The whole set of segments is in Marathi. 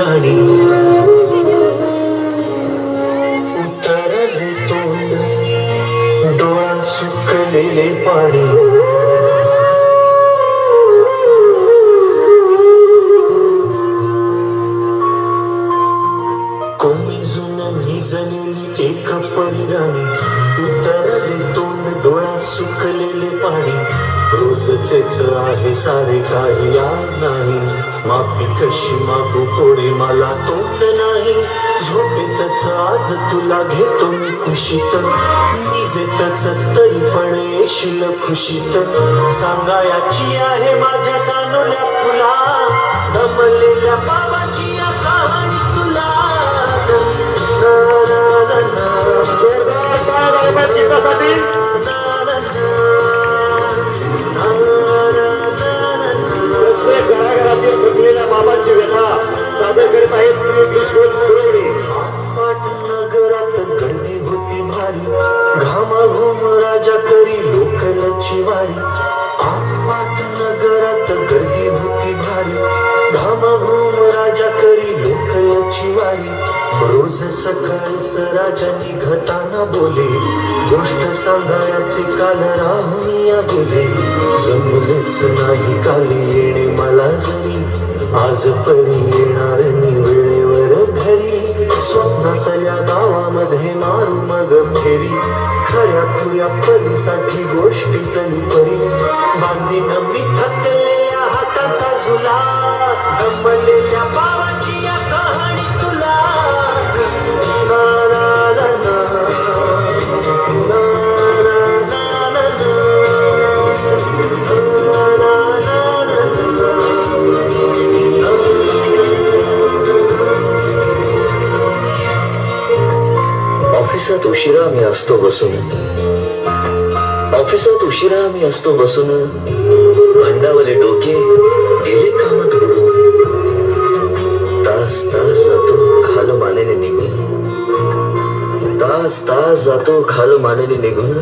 राणी उतरले तोंड डोळा सुकलेले पाणी कोमेजून भिजलेली एक परिराणी उतरले तोंड डोळा सुकलेले पाणी रोजचेच आहे सारे काही आज नाही माफी कशी मागू कोणी मला तोंड नाही झोपेतच आज तुला घेतो मी खुशीत निजेतच तरी पण येशील खुशीत सांगायची आहे माझ्या सानुल्या फुला दमलेल्या बाबाची या कहाणी तुला घराघरातील थकलेल्या बाबांची व्यथा सादर करीत आहेत नगरात गर्दी होती भारी घामाघूम राजा करी लोकलची वारी आपाट नगरात गर्दी होती भारी घामाघूम राजा करी लोकलची वारी रोज सकाळीच राजा निघताना बोले गोष्ट सांगायचे काल राहुनिया गेले जमलेच नाही काल येणे मला जरी आज परी येणार वेळेवर घरी स्वप्नातल्या गावामध्ये मारू मग फेरी खऱ्या खुऱ्या परीसाठी गोष्टी तरी परी बांधीन मी थकलेल्या हाताचा झुला दमलेल्या बाबाची या कहाणी तुला ऑफिसात उशिरा मी असतो बसून भांडावले डोके गेले कामात बुडून तास जातो खाल मानेने निघून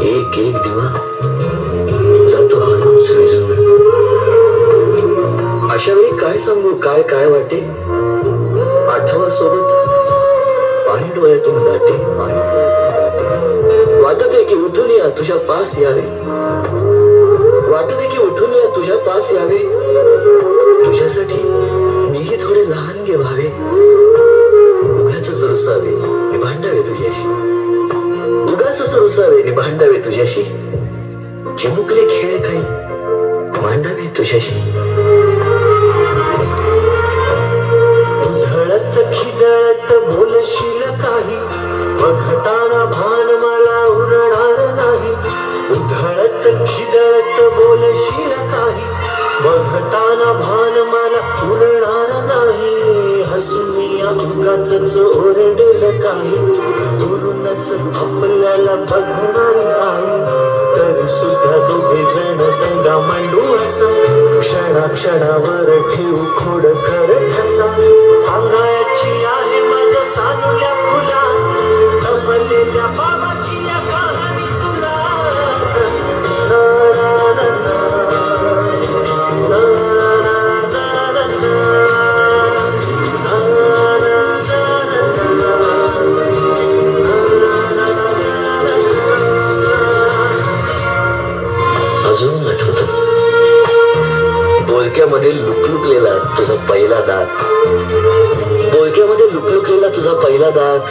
एक दिवा जातो हालून विझून अशा वेळी काय सांगू काय वाटे आठवा सोबत पाणी डोळ्यातून दाटे वाटत आहे की उठून या तुझ्या पास यावे तुझ्यासाठी मीही थोडे लहानगे व्हावे उगाचच रुसावे नि भांडावे तुझ्याशी चिमुकले खेळ काही मांडावे तुझ्याशी धडत खिदळत बोलशील काही बघताना भान मला उरणार नाही धडत खिदळत बोलशील काही बघताना भान मला उरणार नाही हसून या उगाचच ओरडेल काही दुरूनच आपल्याला बघणारी आई तरी सुद्धा दोघे जण दंगा मांडू असं क्षणावर ठेवू खोड कर ठसा सांगायची आहे माझ्या सानुल्या फुला दमलेल्या बाबाची या कहाणी तुला अजून आठवत बोलक्यामध्ये लुकलुकलेला तुझा पहिला दात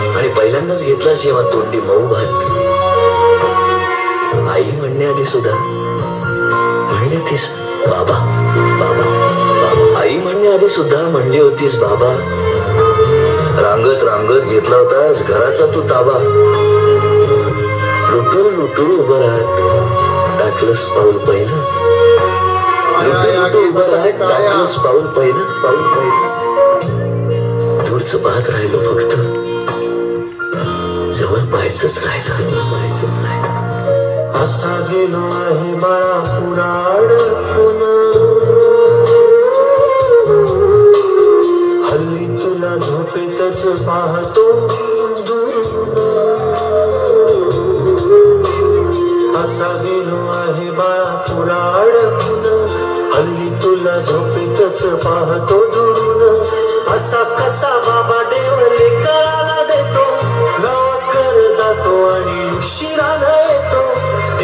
आणि पहिल्यांदाच घेतला जेव्हा तोंडी मऊ भात आई म्हणण्याआधी सुद्धा म्हणली होतीस बाबा आई म्हणण्याआधी सुद्धा म्हणली होतीस बाबा रांगत घेतला होतास घराचा तू ताबा लुटून उभं राहत टाकलंस पाऊल पहिलं दूरच पाहत राहिलो फक्त जवळ पाहायचंच राहिलं असा गेलो आहे बाळा पुराड हल्ली तुला झोपेतच पाहतो असा गेलो आहे बाळा पुराड हल्ली तुला झोपेत झोपेतच पाहतो दुरून असा कसा बाबा देव लेकराला देतो गावाकर जातो आणि उशिरानं येतो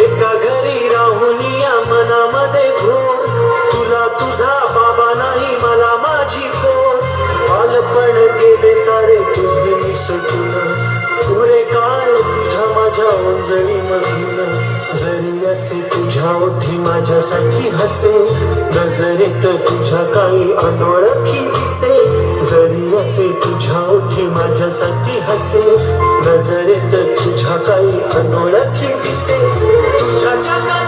एका घरी राहून या मनामध्ये घोर तुला तुझा बाबा नाही मला माझी पोर बालपण गेले सारे तुझे निसटून पुरे काळ तुझ्या माझ्या ओंजळी मधून जरी असे तुझ्या ओठी माझ्यासाठी हसे नजरेत तुझ्या काही अनोळखी दिसे जरी असे तुझ्या ओठी माझ्यासाठी हसे नजरेत तुझ्या काही अनोळखी दिसे तुझ्या जगात